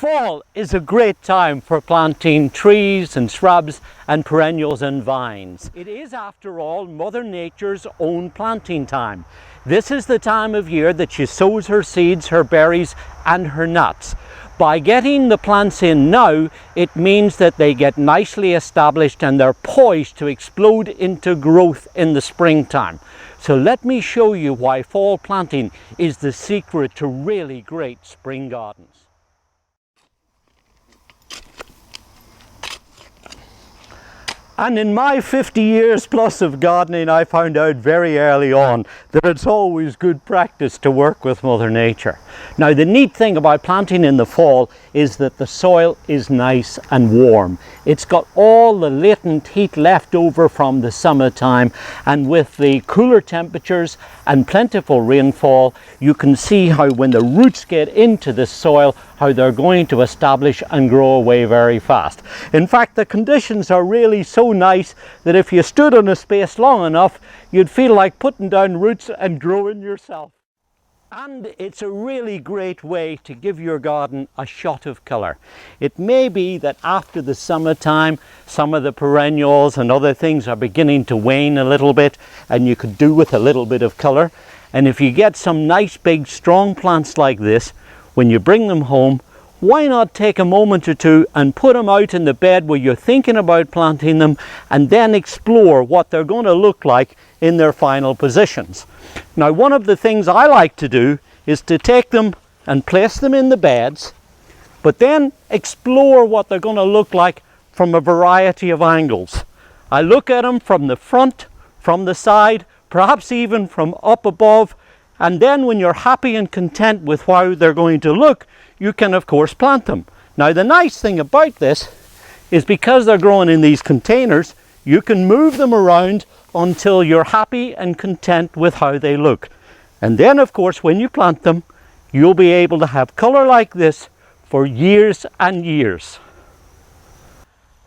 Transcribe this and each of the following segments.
Fall is a great time for planting trees and shrubs and perennials and vines. It is, after all, Mother Nature's own planting time. This is the time of year that she sows her seeds, her berries and her nuts. By getting the plants in now, it means that they get nicely established and they're poised to explode into growth in the springtime. So let me show you why fall planting is the secret to really great spring gardens. And in my 50 years plus of gardening, I found out very early on that it's always good practice to work with Mother Nature. Now, the neat thing about planting in the fall is that the soil is nice and warm. It's got all the latent heat left over from the summertime, and with the cooler temperatures and plentiful rainfall, you can see how when the roots get into the soil, how they're going to establish and grow away very fast. In fact, the conditions are really so nice that if you stood on a space long enough, you'd feel like putting down roots and growing yourself. And it's a really great way to give your garden a shot of colour. It may be that after the summertime, some of the perennials and other things are beginning to wane a little bit, and you could do with a little bit of colour. And if you get some nice big strong plants like this, when you bring them home, why not take a moment or two and put them out in the bed where you're thinking about planting them, and then explore what they're going to look like in their final positions. Now, one of the things I like to do is to take them and place them in the beds, but then explore what they're going to look like from a variety of angles. I look at them from the front, from the side, perhaps even from up above, and then when you're happy and content with how they're going to look, you can of course plant them. Now, the nice thing about this is because they're growing in these containers, you can move them around until you're happy and content with how they look. And then of course when you plant them, you'll be able to have colour like this for years and years.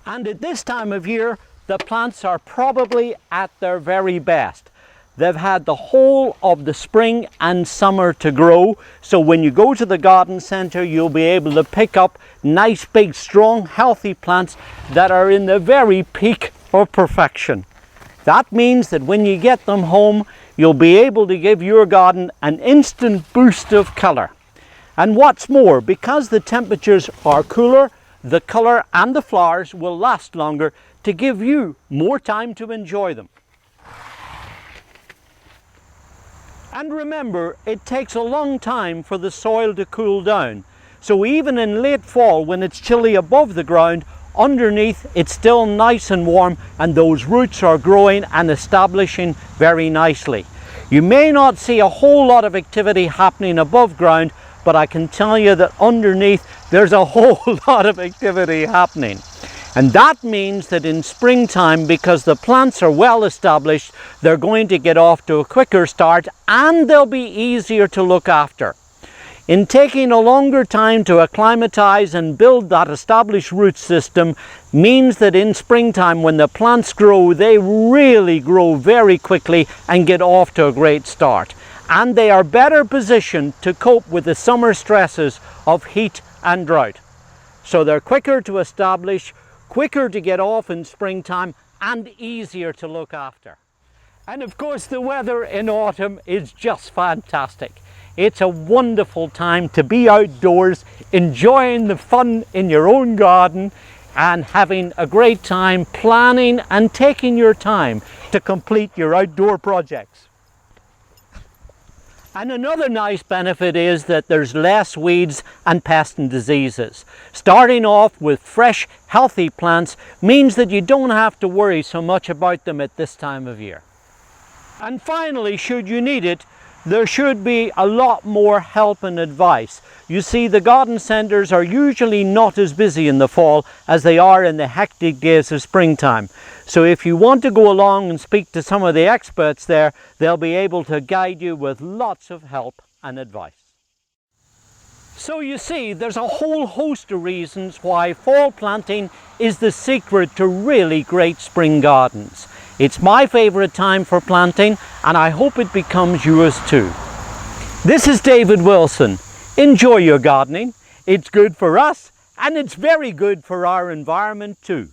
And at this time of year, the plants are probably at their very best. They've had the whole of the spring and summer to grow, so when you go to the garden centre, you'll be able to pick up nice big strong healthy plants that are in the very peak of perfection. That means that when you get them home, you'll be able to give your garden an instant boost of colour. And what's more, because the temperatures are cooler, the colour and the flowers will last longer to give you more time to enjoy them. And remember, it takes a long time for the soil to cool down. So even in late fall, when it's chilly above the ground, underneath it's still nice and warm, and those roots are growing and establishing very nicely. You may not see a whole lot of activity happening above ground, but I can tell you that underneath there's a whole lot of activity happening. And that means that in springtime, because the plants are well established, they're going to get off to a quicker start and they'll be easier to look after. In taking a longer time to acclimatize and build that established root system means that in springtime, when the plants grow, they really grow very quickly and get off to a great start. And they are better positioned to cope with the summer stresses of heat and drought. So they're quicker to establish, quicker to get off in springtime, and easier to look after. And of course, the weather in autumn is just fantastic. It's a wonderful time to be outdoors, enjoying the fun in your own garden and having a great time planning and taking your time to complete your outdoor projects. And another nice benefit is that there's less weeds and pests and diseases. Starting off with fresh, healthy plants means that you don't have to worry so much about them at this time of year. And finally, should you need it, there should be a lot more help and advice. You see, the garden centres are usually not as busy in the fall as they are in the hectic days of springtime. So if you want to go along and speak to some of the experts there, they'll be able to guide you with lots of help and advice. So you see, there's a whole host of reasons why fall planting is the secret to really great spring gardens. It's my favourite time for planting, and I hope it becomes yours too. This is David Wilson. Enjoy your gardening. It's good for us, and it's very good for our environment too.